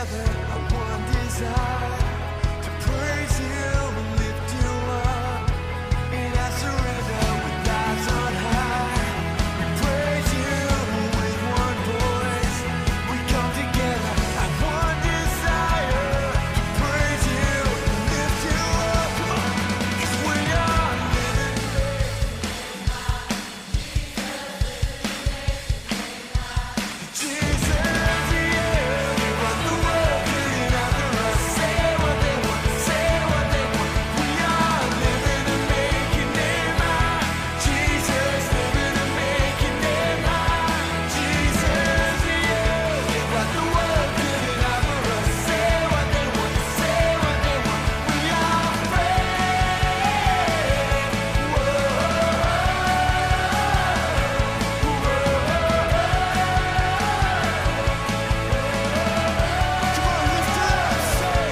together, our one desire, to praise you and lift you up. And I surrender with eyes on high. We praise you with one voice. We come together, our one desire, to praise you and lift you up. 'Cause we are living Jesus, yeah. You run the world, getting after us. Say what they want, say what they want. We are living to make your name high. Jesus, living to make your name high. Jesus, yeah. You run the world, getting after us. Say what they want, say what they want. We are free. Come on, lift it up, say.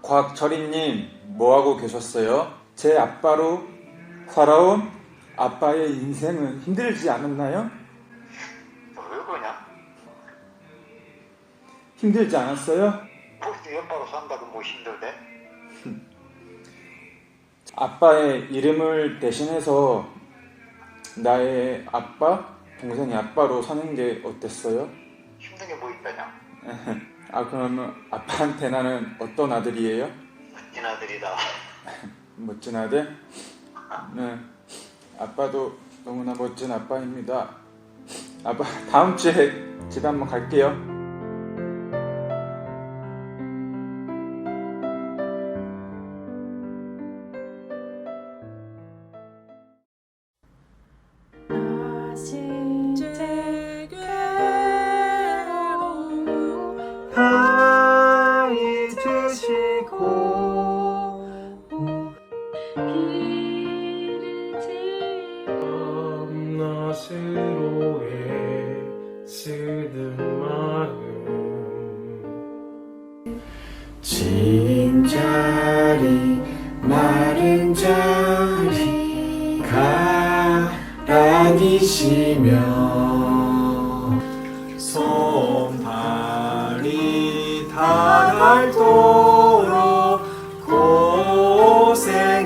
곽철희님, 뭐하고 계셨어요? 제 아빠로 살아온 아빠의 인생은 힘들지 않았나요? 왜 그러냐? 힘들지 않았어요? 벌써 옆바로 산다고 뭐 힘들대? 아빠의 이름을 대신해서 나의 아빠, 동생이 아빠로 사는 게 어땠어요? 힘든 게 뭐 있다냐? 그러면 아빠한테 나는 어떤 아들이에요? 멋진 아들이다. 멋진 아들? 네, 아빠도 너무나 멋진 아빠입니다. 아빠, 다음 주에 집에 한번 갈게요. 다 잊으시고 밤낮으로 애쓰는 마음 진 자리 마른 자리 가라니시며 손발이 닳도록 고생하시네.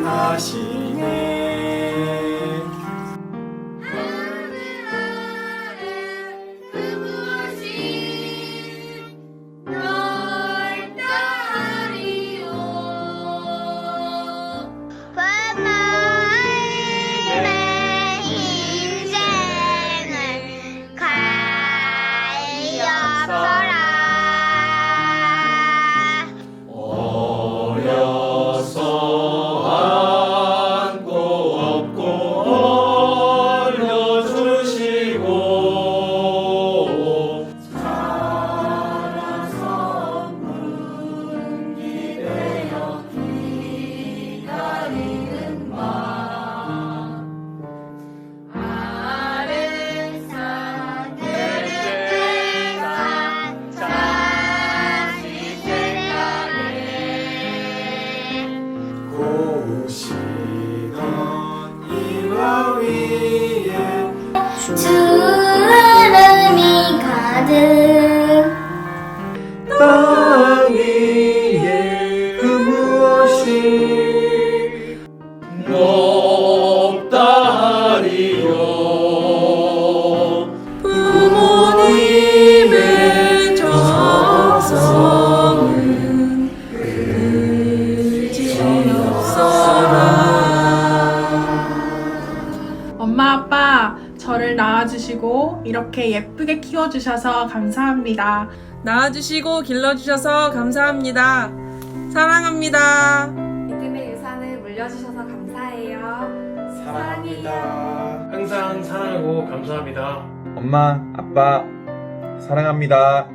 주름이 가득 땅 위에 그 무엇이 높다 하리요. 부모님의 정성은 그지없어라. 엄마 아빠 저를 낳아주시고 이렇게 예쁘게 키워주셔서 감사합니다. 낳아주시고 길러주셔서 감사합니다. 사랑합니다. 믿음의 유산을 물려주셔서 감사해요. 사랑합니다. 항상 사랑하고 감사합니다. 엄마, 아빠, 사랑합니다.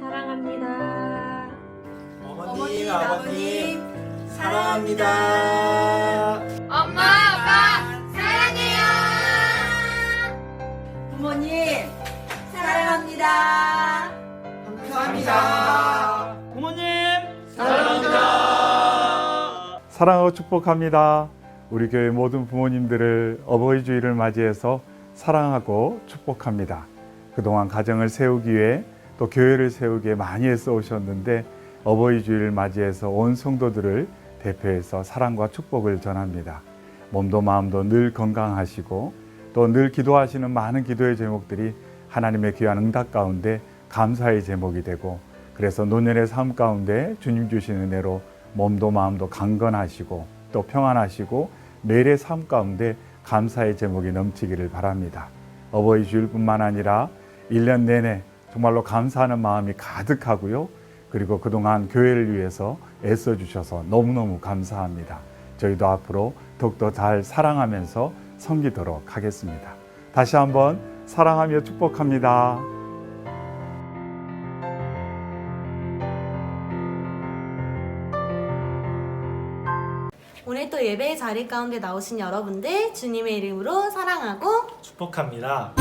사랑합니다. 어머님, 아버님, 사랑합니다. 엄마, 아빠, 사랑해요. 부모님 사랑합니다. 감사합니다. 부모님, 사랑합니다. 사랑하고 축복합니다. 우리 교회 모든 부모님들을 어버이 주일을 맞이해서 사랑하고 축복합니다. 그동안 가정을 세우기 위해 또 교회를 세우기 위해 많이 애써 오셨는데 어버이 주일을 맞이해서 온 성도들을 대표해서 사랑과 축복을 전합니다. 몸도 마음도 늘 건강하시고 또 늘 기도하시는 많은 기도의 제목들이 하나님의 귀한 응답 가운데 감사의 제목이 되고, 그래서 노년의 삶 가운데 주님 주신 은혜로 몸도 마음도 강건하시고 또 평안하시고 매일의 삶 가운데 감사의 제목이 넘치기를 바랍니다. 어버이 주일뿐만 아니라 1년 내내 정말로 감사하는 마음이 가득하고요. 그리고 그동안 교회를 위해서 애써주셔서 너무너무 감사합니다. 저희도 앞으로 더욱더 잘 사랑하면서 섬기도록 하겠습니다. 다시 한번 사랑하며 축복합니다. 오늘 또 예배의 자리 가운데 나오신 여러분들 주님의 이름으로 사랑하고 축복합니다.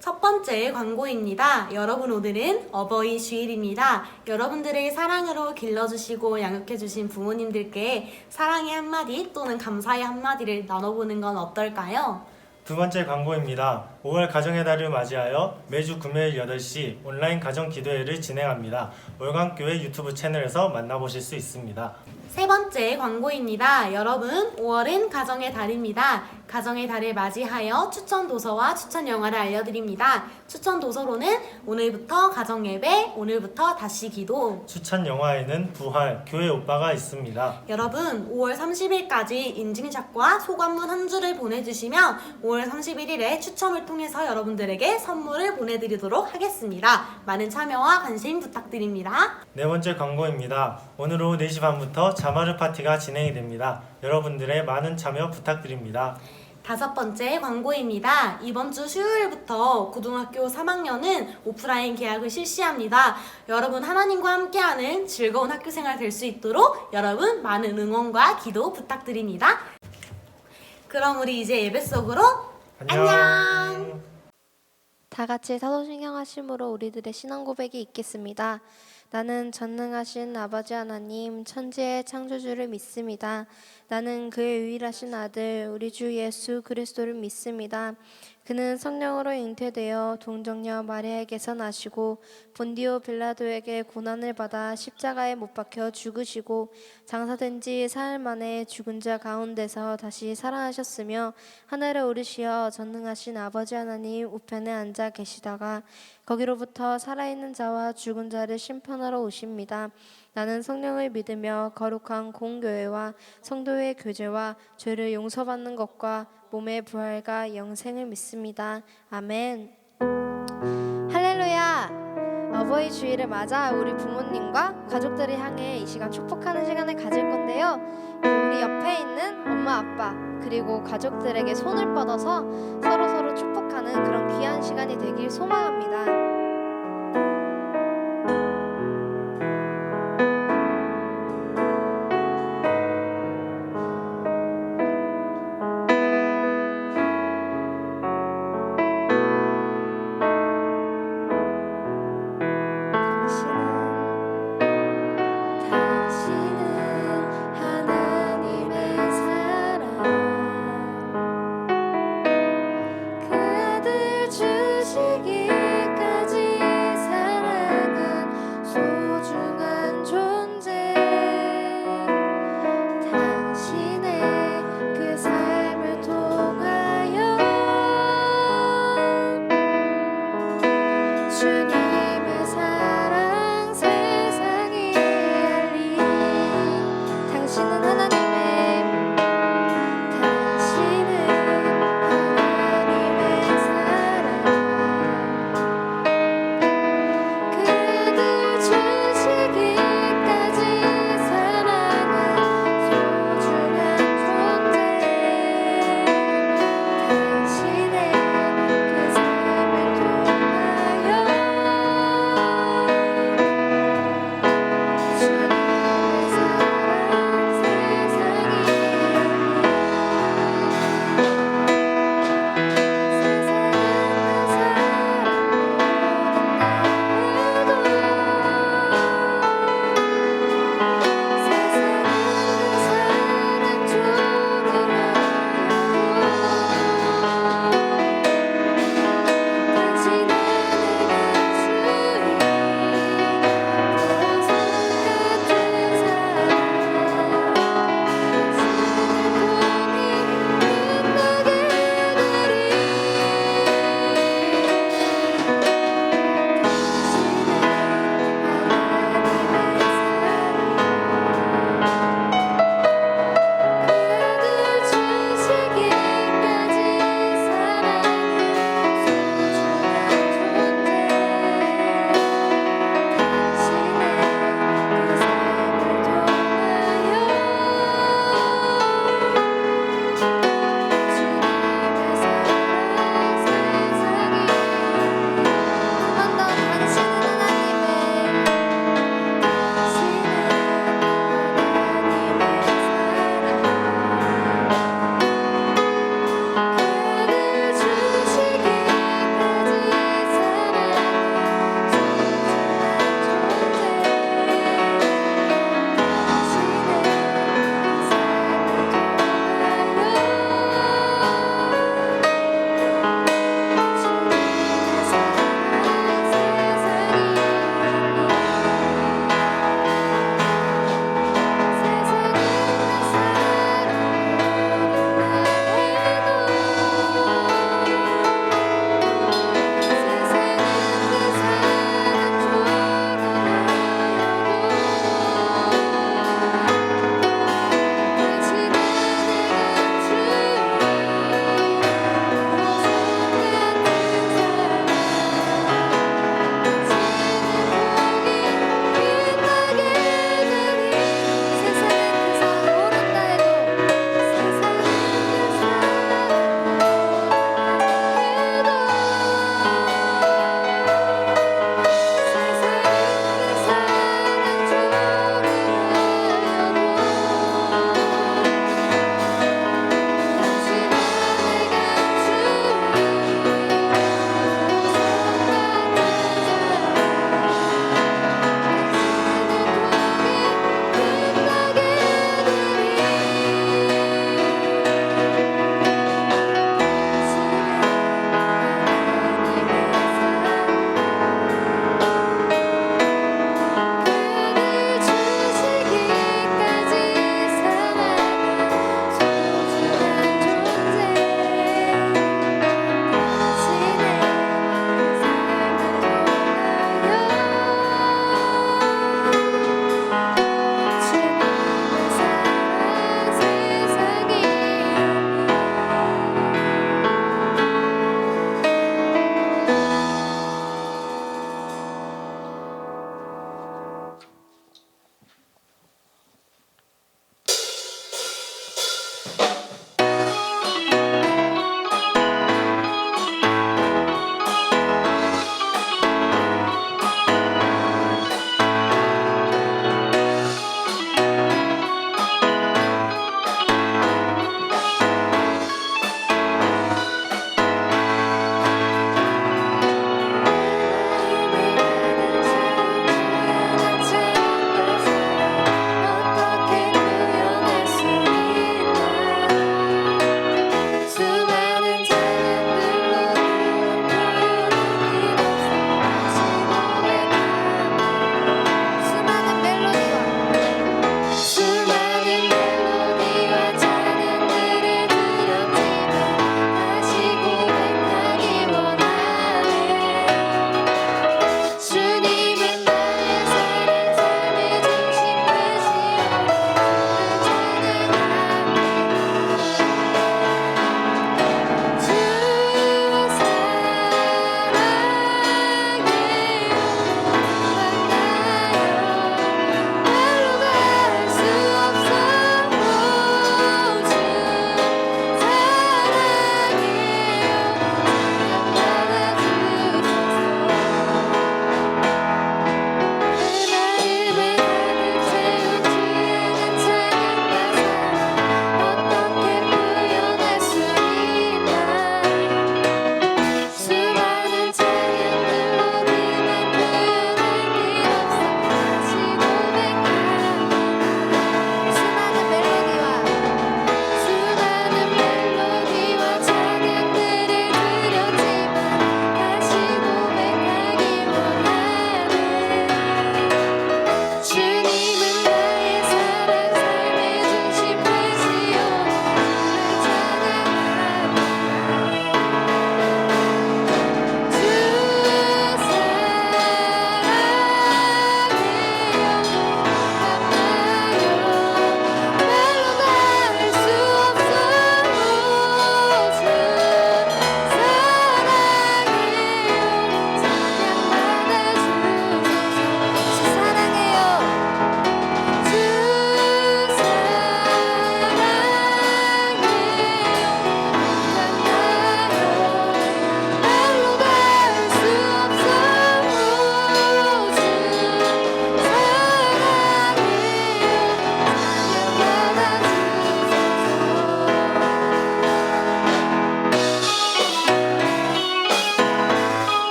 첫 번째 광고입니다. 여러분, 오늘은 어버이 주일입니다. 여러분들을 사랑으로 길러주시고 양육해주신 부모님들께 사랑의 한마디 또는 감사의 한마디를 나눠보는 건 어떨까요? 두 번째 광고입니다. 5월 가정의 달을 맞이하여 매주 금요일 8시 온라인 가정 기도회를 진행합니다. 월광교회 유튜브 채널에서 만나보실 수 있습니다. 세 번째 광고입니다. 여러분, 5월은 가정의 달입니다. 가정의 달을 맞이하여 추천 도서와 추천 영화를 알려드립니다. 추천 도서로는 오늘부터 가정 예배, 오늘부터 다시 기도. 추천 영화에는 부활, 교회 오빠가 있습니다. 여러분, 5월 30일까지 인증샷과 소감문 한 줄을 보내주시면 5월 31일에 추첨을 통해서 여러분들에게 선물을 보내드리도록 하겠습니다. 많은 참여와 관심 부탁드립니다. 네 번째 광고입니다. 오늘 오후 4시 반부터 자마르 파티가 진행이 됩니다. 여러분들의 많은 참여 부탁드립니다. 다섯 번째 광고입니다. 이번 주 수요일부터 고등학교 3학년은 오프라인 개학을 실시합니다. 여러분, 하나님과 함께하는 즐거운 학교생활 될 수 있도록 여러분 많은 응원과 기도 부탁드립니다. 그럼 우리 이제 예배 속으로 안녕. 다 같이 사도신경 하심으로 우리들의 신앙 고백이 있겠습니다. 나는 전능하신 아버지 하나님 천지의 창조주를 믿습니다. 나는 그의 유일하신 아들 우리 주 예수 그리스도를 믿습니다. 그는 성령으로 잉태되어 동정녀 마리아에게서 나시고 본디오 빌라도에게 고난을 받아 십자가에 못 박혀 죽으시고 장사된 지 사흘 만에 죽은 자 가운데서 다시 살아나셨으며 하늘에 오르시어 전능하신 아버지 하나님 우편에 앉아 계시다가 거기로부터 살아있는 자와 죽은 자를 심판하러 오십니다. 나는 성령을 믿으며 거룩한 공교회와 성도의 교제와 죄를 용서받는 것과 몸의 부활과 영생을 믿습니다. 아멘. 할렐루야. 어버이 주일을 맞아 우리 부모님과 가족들을 향해 이 시간 축복하는 시간을 가질 건데요. 우리 옆에 있는 엄마 아빠 그리고 가족들에게 손을 뻗어서 서로 축복하는 그런 귀한 시간이 되길 소망합니다. 주시기까지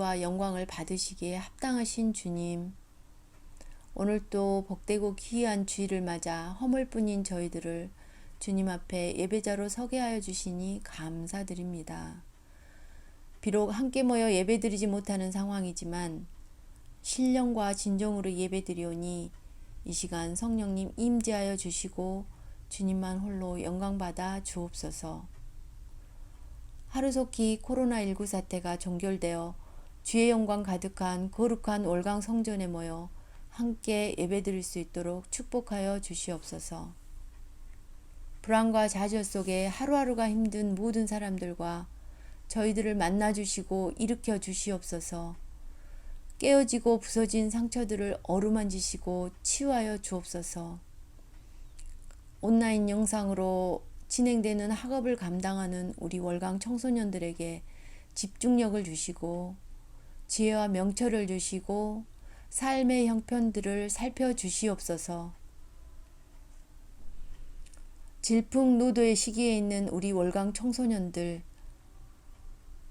존귀와 영광을 받으시기에 합당하신 주님, 오늘도 복되고 기이한 주일을 맞아 허물뿐인 저희들을 주님 앞에 예배자로 서게 하여 주시니 감사드립니다. 비록 함께 모여 예배드리지 못하는 상황이지만 신령과 진정으로 예배드리오니 이 시간 성령님 임재하여 주시고 주님만 홀로 영광받아 주옵소서. 하루속히 코로나19 사태가 종결되어 주의 영광 가득한 거룩한 월강 성전에 모여 함께 예배드릴 수 있도록 축복하여 주시옵소서. 불안과 좌절 속에 하루하루가 힘든 모든 사람들과 저희들을 만나주시고 일으켜 주시옵소서. 깨어지고 부서진 상처들을 어루만지시고 치유하여 주옵소서. 온라인 영상으로 진행되는 학업을 감당하는 우리 월강 청소년들에게 집중력을 주시고 지혜와 명철을 주시고 삶의 형편들을 살펴주시옵소서. 질풍노도의 시기에 있는 우리 월강 청소년들,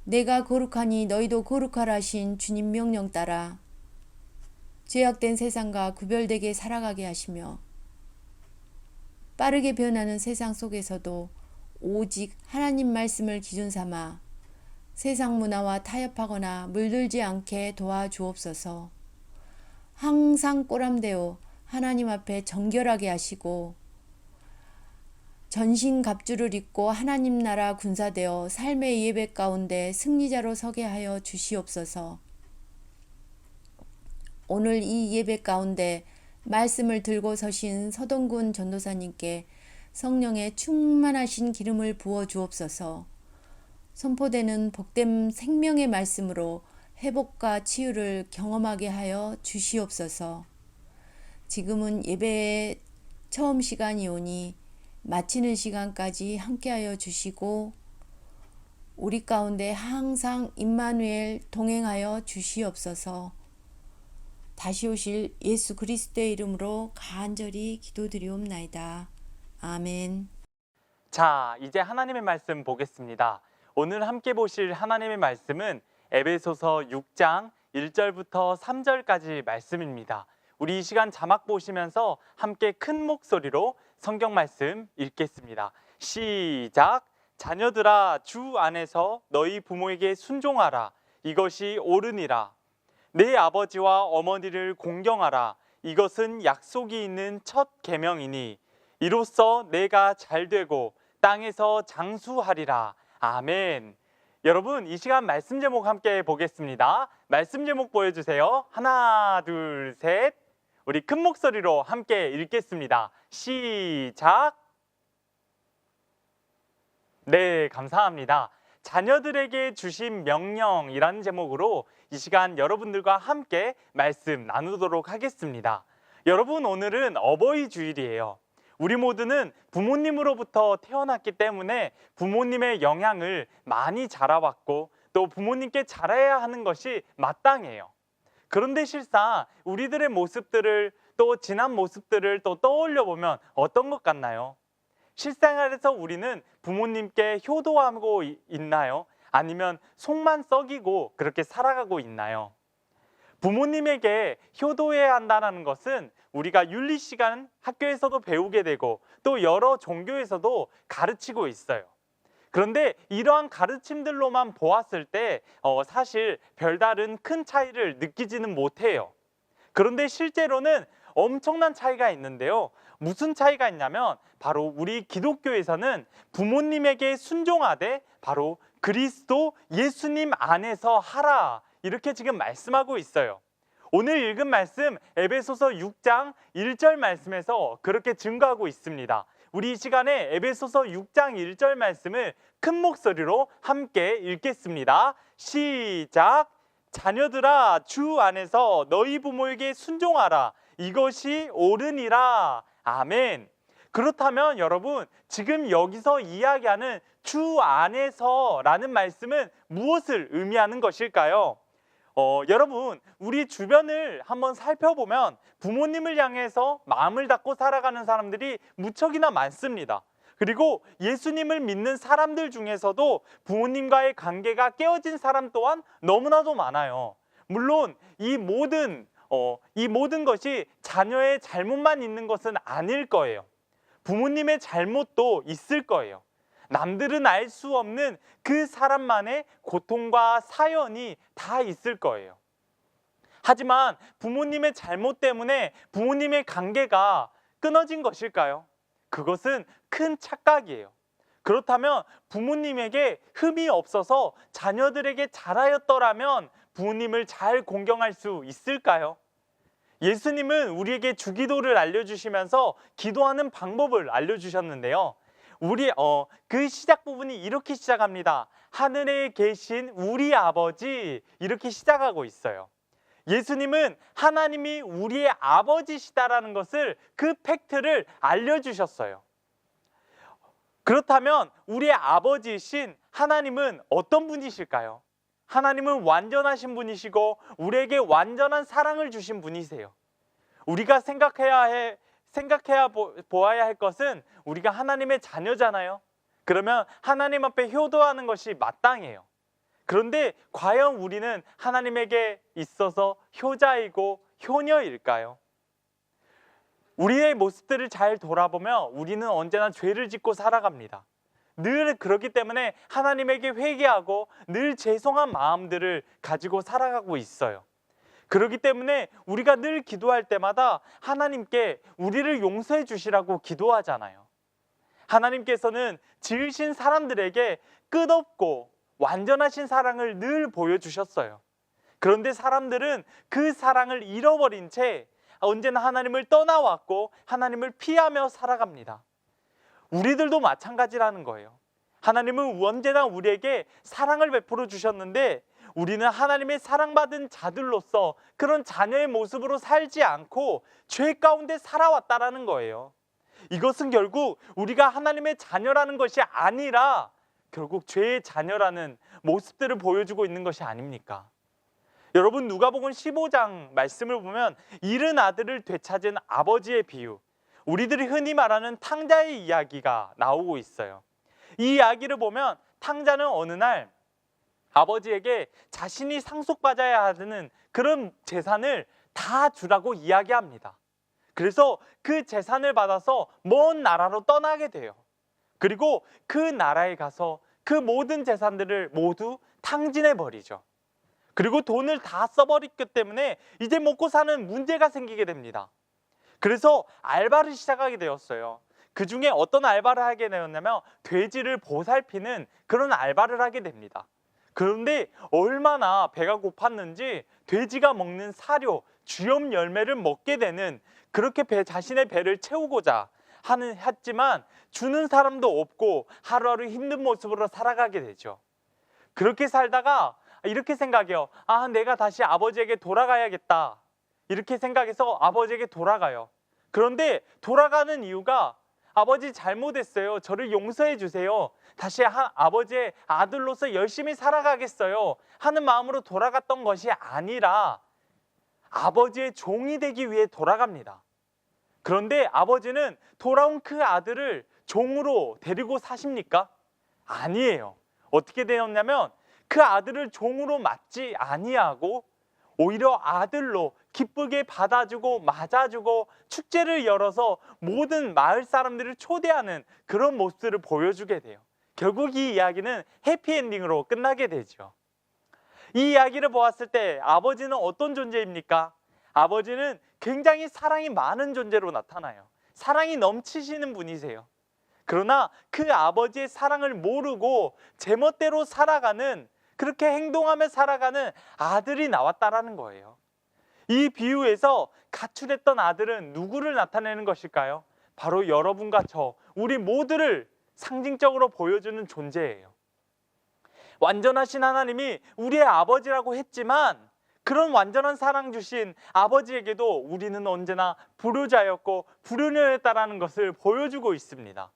내가 거룩하니 너희도 거룩하라 하신 주님 명령 따라 죄악된 세상과 구별되게 살아가게 하시며 빠르게 변하는 세상 속에서도 오직 하나님 말씀을 기준 삼아 세상 문화와 타협하거나 물들지 않게 도와주옵소서. 항상 꼬람되어 하나님 앞에 정결하게 하시고 전신갑주를 입고 하나님 나라 군사되어 삶의 예배 가운데 승리자로 서게 하여 주시옵소서. 오늘 이 예배 가운데 말씀을 들고 서신 서동군 전도사님께 성령의 충만하신 기름을 부어 주옵소서. 선포되는 복된 생명의 말씀으로 회복과 치유를 경험하게 하여 주시옵소서. 지금은 예배의 처음 시간이 오니 마치는 시간까지 함께하여 주시고 우리 가운데 항상 임마누엘 동행하여 주시옵소서. 다시 오실 예수 그리스도의 이름으로 간절히 기도드리옵나이다. 아멘. 자, 이제 하나님의 말씀 보겠습니다. 오늘 함께 보실 하나님의 말씀은 에베소서 6장 1절부터 3절까지 말씀입니다. 우리 이 시간 자막 보시면서 함께 큰 목소리로 성경 말씀 읽겠습니다. 시작! 자녀들아, 주 안에서 너희 부모에게 순종하라. 이것이 옳으니라. 내 아버지와 어머니를 공경하라. 이것은 약속이 있는 첫 계명이니 이로써 내가 잘되고 땅에서 장수하리라. 아멘. 여러분, 이 시간 말씀 제목 함께 보겠습니다. 말씀 제목 보여주세요. 하나, 둘, 셋. 우리 큰 목소리로 함께 읽겠습니다. 시작! 네, 감사합니다. 자녀들에게 주신 명령이라는 제목으로 이 시간 여러분들과 함께 말씀 나누도록 하겠습니다. 여러분, 오늘은 어버이 주일이에요. 우리 모두는 부모님으로부터 태어났기 때문에 부모님의 영향을 많이 자라왔고 또 부모님께 잘해야 하는 것이 마땅해요. 그런데 실상 우리들의 모습들을 또 지난 모습들을 또 떠올려 보면 어떤 것 같나요? 실생활에서 우리는 부모님께 효도하고 있나요? 아니면 속만 썩이고 그렇게 살아가고 있나요? 부모님에게 효도해야 한다는 것은 우리가 윤리 시간 학교에서도 배우게 되고 또 여러 종교에서도 가르치고 있어요. 그런데 이러한 가르침들로만 보았을 때 사실 별다른 큰 차이를 느끼지는 못해요. 그런데 실제로는 엄청난 차이가 있는데요. 무슨 차이가 있냐면 바로 우리 기독교에서는 부모님에게 순종하되 바로 그리스도 예수님 안에서 하라, 이렇게 지금 말씀하고 있어요. 오늘 읽은 말씀 에베소서 6장 1절 말씀에서 그렇게 증거하고 있습니다. 우리 이 시간에 에베소서 6장 1절 말씀을 큰 목소리로 함께 읽겠습니다. 시작! 자녀들아, 주 안에서 너희 부모에게 순종하라. 이것이 옳으니라. 아멘. 그렇다면 여러분, 지금 여기서 이야기하는 주 안에서라는 말씀은 무엇을 의미하는 것일까요? 여러분, 우리 주변을 한번 살펴보면 부모님을 향해서 마음을 닫고 살아가는 사람들이 무척이나 많습니다. 그리고 예수님을 믿는 사람들 중에서도 부모님과의 관계가 깨어진 사람 또한 너무나도 많아요. 물론 이 모든 것이 자녀의 잘못만 있는 것은 아닐 거예요. 부모님의 잘못도 있을 거예요. 남들은 알 수 없는 그 사람만의 고통과 사연이 다 있을 거예요. 하지만 부모님의 잘못 때문에 부모님의 관계가 끊어진 것일까요? 그것은 큰 착각이에요. 그렇다면 부모님에게 흠이 없어서 자녀들에게 잘하였더라면 부모님을 잘 공경할 수 있을까요? 예수님은 우리에게 주기도를 알려주시면서 기도하는 방법을 알려주셨는데요. 그 시작 부분이 이렇게 시작합니다. 하늘에 계신 우리 아버지, 이렇게 시작하고 있어요. 예수님은 하나님이 우리의 아버지시다라는 것을, 그 팩트를 알려주셨어요. 그렇다면 우리의 아버지이신 하나님은 어떤 분이실까요? 하나님은 완전하신 분이시고 우리에게 완전한 사랑을 주신 분이세요. 우리가 생각해야 보아야 할 것은 우리가 하나님의 자녀잖아요. 그러면 하나님 앞에 효도하는 것이 마땅해요. 그런데 과연 우리는 하나님에게 있어서 효자이고 효녀일까요? 우리의 모습들을 잘 돌아보면 우리는 언제나 죄를 짓고 살아갑니다. 늘 그렇기 때문에 하나님에게 회개하고 늘 죄송한 마음들을 가지고 살아가고 있어요. 그렇기 때문에 우리가 늘 기도할 때마다 하나님께 우리를 용서해 주시라고 기도하잖아요. 하나님께서는 지으신 사람들에게 끝없고 완전하신 사랑을 늘 보여주셨어요. 그런데 사람들은 그 사랑을 잃어버린 채 언제나 하나님을 떠나왔고 하나님을 피하며 살아갑니다. 우리들도 마찬가지라는 거예요. 하나님은 언제나 우리에게 사랑을 베풀어 주셨는데 우리는 하나님의 사랑받은 자들로서 그런 자녀의 모습으로 살지 않고 죄 가운데 살아왔다라는 거예요. 이것은 결국 우리가 하나님의 자녀라는 것이 아니라 결국 죄의 자녀라는 모습들을 보여주고 있는 것이 아닙니까? 여러분, 누가복음 15장 말씀을 보면 잃은 아들을 되찾은 아버지의 비유, 우리들이 흔히 말하는 탕자의 이야기가 나오고 있어요. 이 이야기를 보면 탕자는 어느 날 아버지에게 자신이 상속받아야 하는 그런 재산을 다 주라고 이야기합니다. 그래서 그 재산을 받아서 먼 나라로 떠나게 돼요. 그리고 그 나라에 가서 그 모든 재산들을 모두 탕진해 버리죠. 그리고 돈을 다 써버렸기 때문에 이제 먹고 사는 문제가 생기게 됩니다. 그래서 알바를 시작하게 되었어요. 그 중에 어떤 알바를 하게 되었냐면 돼지를 보살피는 그런 알바를 하게 됩니다. 그런데 얼마나 배가 고팠는지 돼지가 먹는 사료, 주염 열매를 먹게 되는, 그렇게 자신의 배를 채우고자 했지만 주는 사람도 없고 하루하루 힘든 모습으로 살아가게 되죠. 그렇게 살다가 이렇게 생각해요. 내가 다시 아버지에게 돌아가야겠다. 이렇게 생각해서 아버지에게 돌아가요. 그런데 돌아가는 이유가 아버지 잘못했어요. 저를 용서해 주세요. 다시 아버지의 아들로서 열심히 살아가겠어요 하는 마음으로 돌아갔던 것이 아니라 아버지의 종이 되기 위해 돌아갑니다. 그런데 아버지는 돌아온 그 아들을 종으로 데리고 사십니까? 아니에요. 어떻게 되었냐면 그 아들을 종으로 맞지 아니하고 오히려 아들로 기쁘게 받아주고 맞아주고 축제를 열어서 모든 마을 사람들을 초대하는 그런 모습들을 보여주게 돼요. 결국 이 이야기는 해피엔딩으로 끝나게 되죠. 이 이야기를 보았을 때 아버지는 어떤 존재입니까? 아버지는 굉장히 사랑이 많은 존재로 나타나요. 사랑이 넘치시는 분이세요. 그러나 그 아버지의 사랑을 모르고 제멋대로 살아가는, 그렇게 행동하며 살아가는 아들이 나왔다라는 거예요. 이 비유에서 가출했던 아들은 누구를 나타내는 것일까요? 바로 여러분과 저, 우리 모두를 상징적으로 보여주는 존재예요. 완전하신 하나님이 우리의 아버지라고 했지만 그런 완전한 사랑 주신 아버지에게도 우리는 언제나 불효자였고 불효녀였다라는 것을 보여주고 있습니다.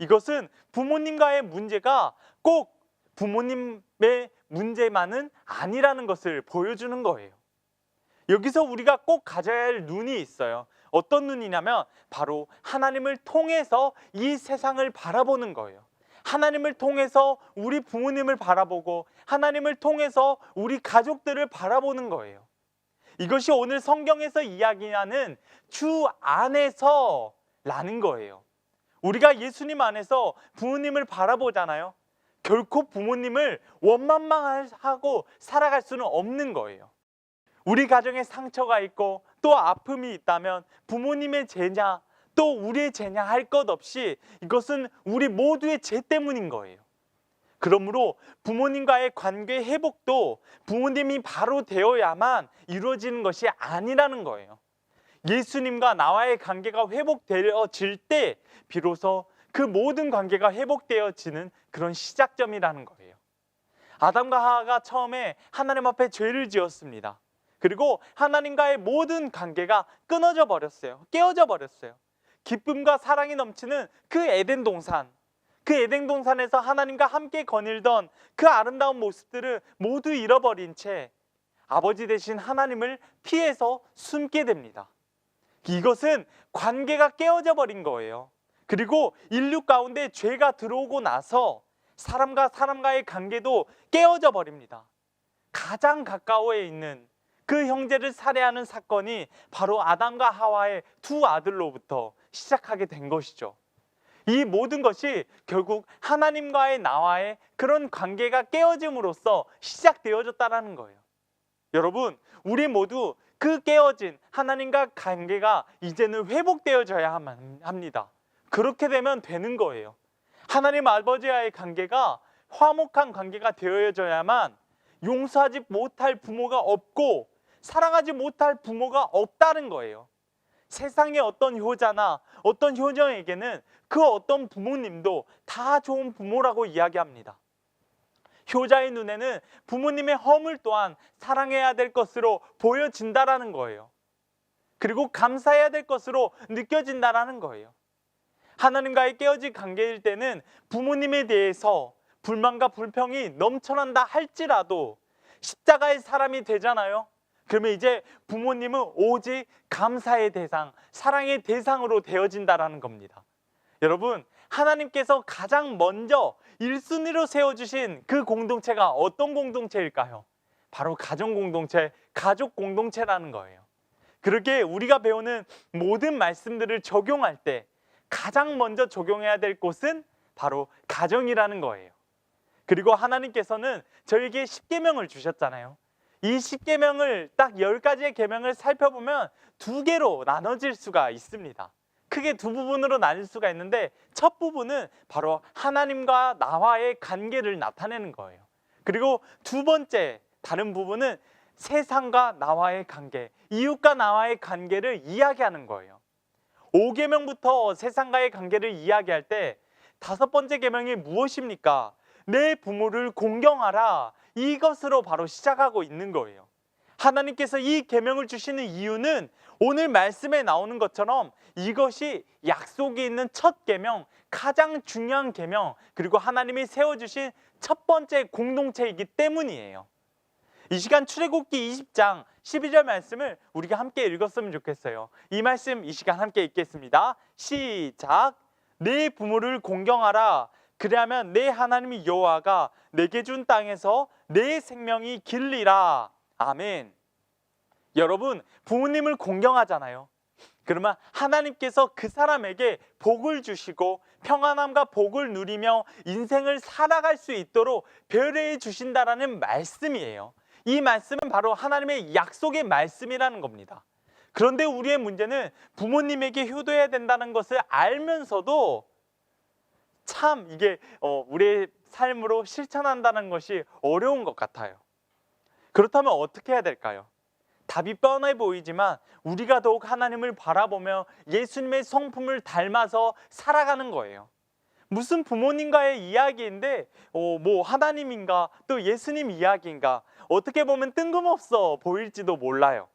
이것은 부모님과의 문제가 꼭 부모님의 문제만은 아니라는 것을 보여주는 거예요. 여기서 우리가 꼭 가져야 할 눈이 있어요. 어떤 눈이냐면 바로 하나님을 통해서 이 세상을 바라보는 거예요. 하나님을 통해서 우리 부모님을 바라보고 하나님을 통해서 우리 가족들을 바라보는 거예요. 이것이 오늘 성경에서 이야기하는 주 안에서라는 거예요. 우리가 예수님 안에서 부모님을 바라보잖아요. 결코 부모님을 원망하고 살아갈 수는 없는 거예요. 우리 가정에 상처가 있고 또 아픔이 있다면 부모님의 죄냐 또 우리의 죄냐 할 것 없이 이것은 우리 모두의 죄 때문인 거예요. 그러므로 부모님과의 관계 회복도 부모님이 바로 되어야만 이루어지는 것이 아니라는 거예요. 예수님과 나와의 관계가 회복되어질 때 비로소 그 모든 관계가 회복되어지는 그런 시작점이라는 거예요. 아담과 하와가 처음에 하나님 앞에 죄를 지었습니다. 그리고 하나님과의 모든 관계가 끊어져 버렸어요. 깨어져 버렸어요. 기쁨과 사랑이 넘치는 그 에덴 동산, 그 에덴 동산에서 하나님과 함께 거닐던 그 아름다운 모습들을 모두 잃어버린 채 아버지 되신 하나님을 피해서 숨게 됩니다. 이것은 관계가 깨어져 버린 거예요. 그리고 인류 가운데 죄가 들어오고 나서 사람과 사람과의 관계도 깨어져 버립니다. 가장 가까워에 있는 그 형제를 살해하는 사건이 바로 아담과 하와의 두 아들로부터 시작하게 된 것이죠. 이 모든 것이 결국 하나님과의 나와의 그런 관계가 깨어짐으로써 시작되어졌다는 거예요. 여러분, 우리 모두 그 깨어진 하나님과 관계가 이제는 회복되어져야 합니다. 그렇게 되면 되는 거예요. 하나님 아버지와의 관계가 화목한 관계가 되어져야만 용서하지 못할 부모가 없고 사랑하지 못할 부모가 없다는 거예요. 세상의 어떤 효자나 어떤 효녀에게는 그 어떤 부모님도 다 좋은 부모라고 이야기합니다. 효자의 눈에는 부모님의 허물 또한 사랑해야 될 것으로 보여진다라는 거예요. 그리고 감사해야 될 것으로 느껴진다라는 거예요. 하나님과의 깨어진 관계일 때는 부모님에 대해서 불만과 불평이 넘쳐난다 할지라도 십자가의 사람이 되잖아요. 그러면 이제 부모님은 오직 감사의 대상, 사랑의 대상으로 되어진다라는 겁니다. 여러분, 하나님께서 가장 먼저 1순위로 세워주신 그 공동체가 어떤 공동체일까요? 바로 가정 공동체, 가족 공동체라는 거예요. 그렇게 우리가 배우는 모든 말씀들을 적용할 때 가장 먼저 적용해야 될 곳은 바로 가정이라는 거예요. 그리고 하나님께서는 저에게 10계명을 주셨잖아요. 이 10계명을 딱 10가지의 계명을 살펴보면 두 개로 나눠질 수가 있습니다. 크게 두 부분으로 나눌 수가 있는데 첫 부분은 바로 하나님과 나와의 관계를 나타내는 거예요. 그리고 두 번째 다른 부분은 세상과 나와의 관계, 이웃과 나와의 관계를 이야기하는 거예요. 5계명부터 세상과의 관계를 이야기할 때 다섯 번째 계명이 무엇입니까? 내 부모를 공경하라. 이것으로 바로 시작하고 있는 거예요. 하나님께서 이 계명을 주시는 이유는 오늘 말씀에 나오는 것처럼 이것이 약속이 있는 첫 계명, 가장 중요한 계명, 그리고 하나님이 세워주신 첫 번째 공동체이기 때문이에요. 이 시간 출애굽기 20장 12절 말씀을 우리가 함께 읽었으면 좋겠어요. 이 말씀 이 시간 함께 읽겠습니다. 시작. 내 부모를 공경하라. 그리하면 내 하나님 여호와가 내게 준 땅에서 내 생명이 길리라. 아멘. 여러분, 부모님을 공경하잖아요. 그러면 하나님께서 그 사람에게 복을 주시고 평안함과 복을 누리며 인생을 살아갈 수 있도록 배려해 주신다라는 말씀이에요. 이 말씀은 바로 하나님의 약속의 말씀이라는 겁니다. 그런데 우리의 문제는 부모님에게 효도해야 된다는 것을 알면서도 참 이게 우리의 삶으로 실천한다는 것이 어려운 것 같아요. 그렇다면 어떻게 해야 될까요? 답이 뻔해 보이지만 우리가 더욱 하나님을 바라보며 예수님의 성품을 닮아서 살아가는 거예요. 무슨 부모님과의 이야기인데 뭐 하나님인가 또 예수님 이야기인가 어떻게 보면 뜬금없어 보일지도 몰라요.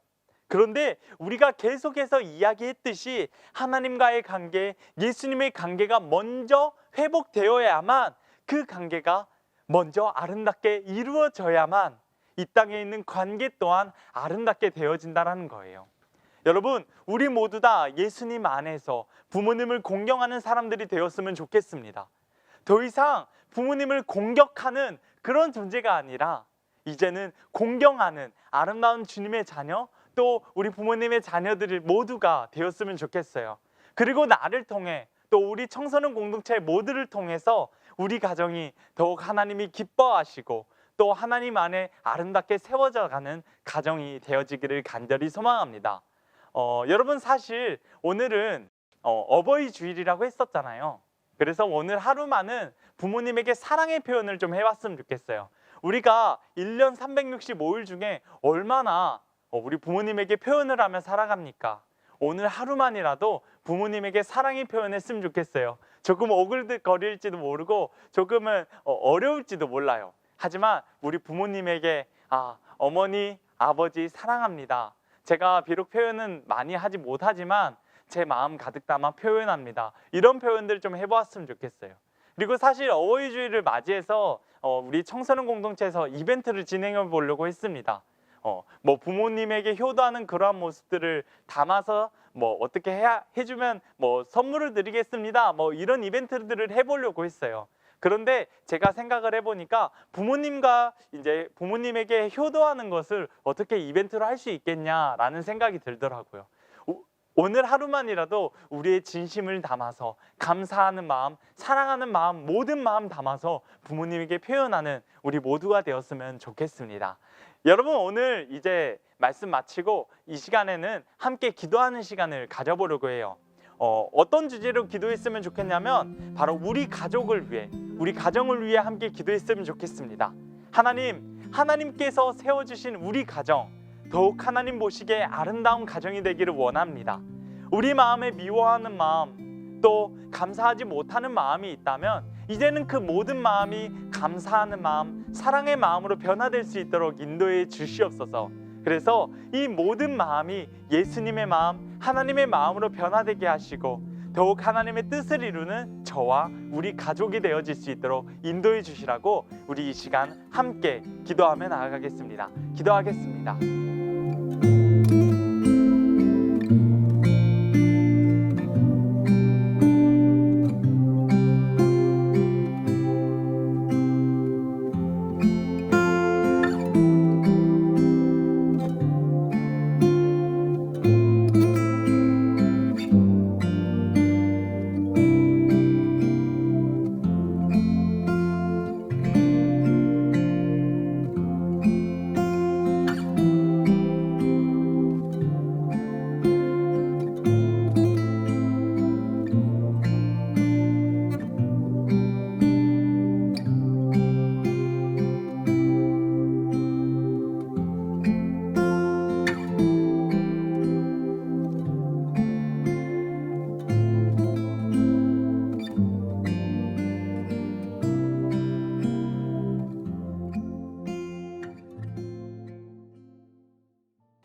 그런데 우리가 계속해서 이야기했듯이 하나님과의 관계, 예수님의 관계가 먼저 회복되어야만 그 관계가 먼저 아름답게 이루어져야만 이 땅에 있는 관계 또한 아름답게 되어진다는 거예요. 여러분, 우리 모두 다 예수님 안에서 부모님을 공경하는 사람들이 되었으면 좋겠습니다. 더 이상 부모님을 공격하는 그런 존재가 아니라 이제는 공경하는 아름다운 주님의 자녀, 또 우리 부모님의 자녀들 모두가 되었으면 좋겠어요. 그리고 나를 통해 또 우리 청소년 공동체 모두를 통해서 우리 가정이 더욱 하나님이 기뻐하시고 또 하나님 안에 아름답게 세워져 가는 가정이 되어지기를 간절히 소망합니다. 여러분, 사실 오늘은 어버이 주일이라고 했었잖아요. 그래서 오늘 하루만은 부모님에게 사랑의 표현을 좀 해봤으면 좋겠어요. 우리가 1년 365일 중에 얼마나 우리 부모님에게 표현을 하며 살아갑니까? 오늘 하루만이라도 부모님에게 사랑의 표현했으면 좋겠어요. 조금 오글거릴지도 모르고 조금은 어려울지도 몰라요. 하지만 우리 부모님에게 어머니, 아버지 사랑합니다. 제가 비록 표현은 많이 하지 못하지만 제 마음 가득 담아 표현합니다. 이런 표현들 좀 해보았으면 좋겠어요. 그리고 사실 어버이 주일을 맞이해서 우리 청소년 공동체에서 이벤트를 진행해 보려고 했습니다. 뭐 부모님에게 효도하는 그러한 모습들을 담아서 뭐 어떻게 해주면 뭐 선물을 드리겠습니다. 뭐 이런 이벤트들을 해보려고 했어요. 그런데 제가 생각을 해보니까 부모님과 이제 부모님에게 효도하는 것을 어떻게 이벤트로 할 수 있겠냐라는 생각이 들더라고요. 오늘 하루만이라도 우리의 진심을 담아서 감사하는 마음, 사랑하는 마음, 모든 마음 담아서 부모님에게 표현하는 우리 모두가 되었으면 좋겠습니다. 여러분, 오늘 이제 말씀 마치고 이 시간에는 함께 기도하는 시간을 가져보려고 해요. 어떤 주제로 기도했으면 좋겠냐면 바로 우리 가족을 위해, 우리 가정을 위해 함께 기도했으면 좋겠습니다. 하나님께서 세워주신 우리 가정, 더욱 하나님 보시기에 아름다운 가정이 되기를 원합니다. 우리 마음에 미워하는 마음, 또 감사하지 못하는 마음이 있다면 이제는 그 모든 마음이 감사하는 마음, 사랑의 마음으로 변화될 수 있도록 인도해 주시옵소서. 그래서 이 모든 마음이 예수님의 마음, 하나님의 마음으로 변화되게 하시고 더욱 하나님의 뜻을 이루는 저와 우리 가족이 되어질 수 있도록 인도해 주시라고 우리 이 시간 함께 기도하며 나아가겠습니다. 기도하겠습니다.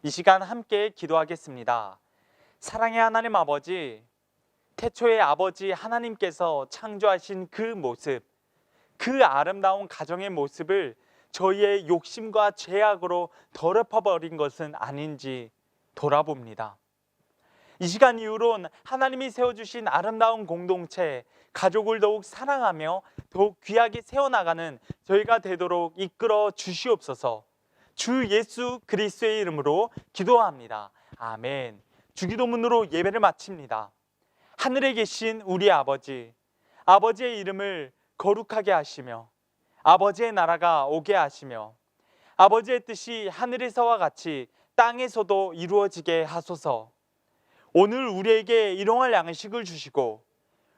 이 시간 함께 기도하겠습니다. 사랑의 하나님 아버지, 태초의 아버지 하나님께서 창조하신 그 모습, 그 아름다운 가정의 모습을 저희의 욕심과 죄악으로 더럽혀버린 것은 아닌지 돌아봅니다. 이 시간 이후론 하나님이 세워주신 아름다운 공동체, 가족을 더욱 사랑하며 더욱 귀하게 세워나가는 저희가 되도록 이끌어 주시옵소서. 주 예수 그리스도의 이름으로 기도합니다. 아멘. 주기도문으로 예배를 마칩니다. 하늘에 계신 우리 아버지, 아버지의 이름을 거룩하게 하시며 아버지의 나라가 오게 하시며 아버지의 뜻이 하늘에서와 같이 땅에서도 이루어지게 하소서. 오늘 우리에게 일용할 양식을 주시고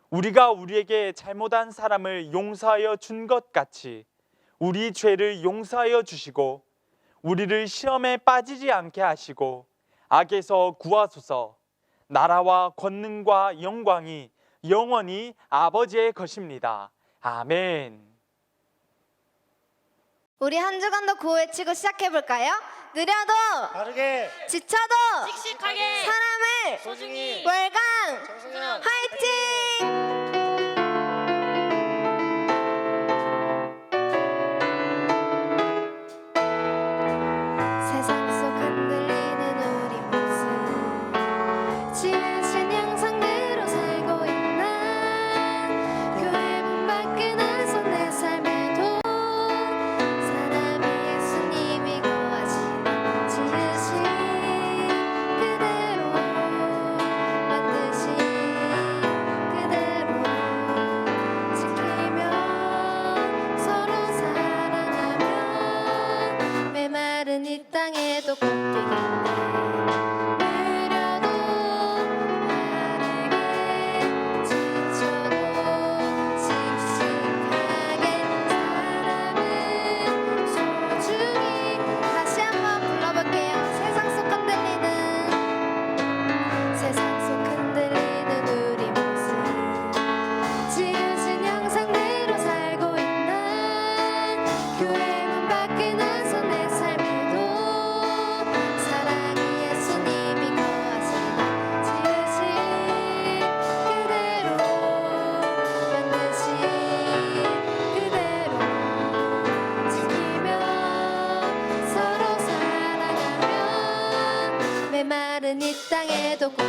우리가 우리에게 잘못한 사람을 용서하여 준 것 같이 우리 죄를 용서하여 주시고 우리를 시험에 빠지지 않게 하시고 악에서 구하소서. 나라와 권능과 영광이 영원히 아버지의 것입니다. 아멘. 우리 한 주간도 구호 외치고 시작해볼까요? 느려도 빠르게 지쳐도 씩씩하게 사람을 소중히 월강 청소년 화이팅! 세상 속 흔들리는 우리 모습 나는 이 땅에도 곧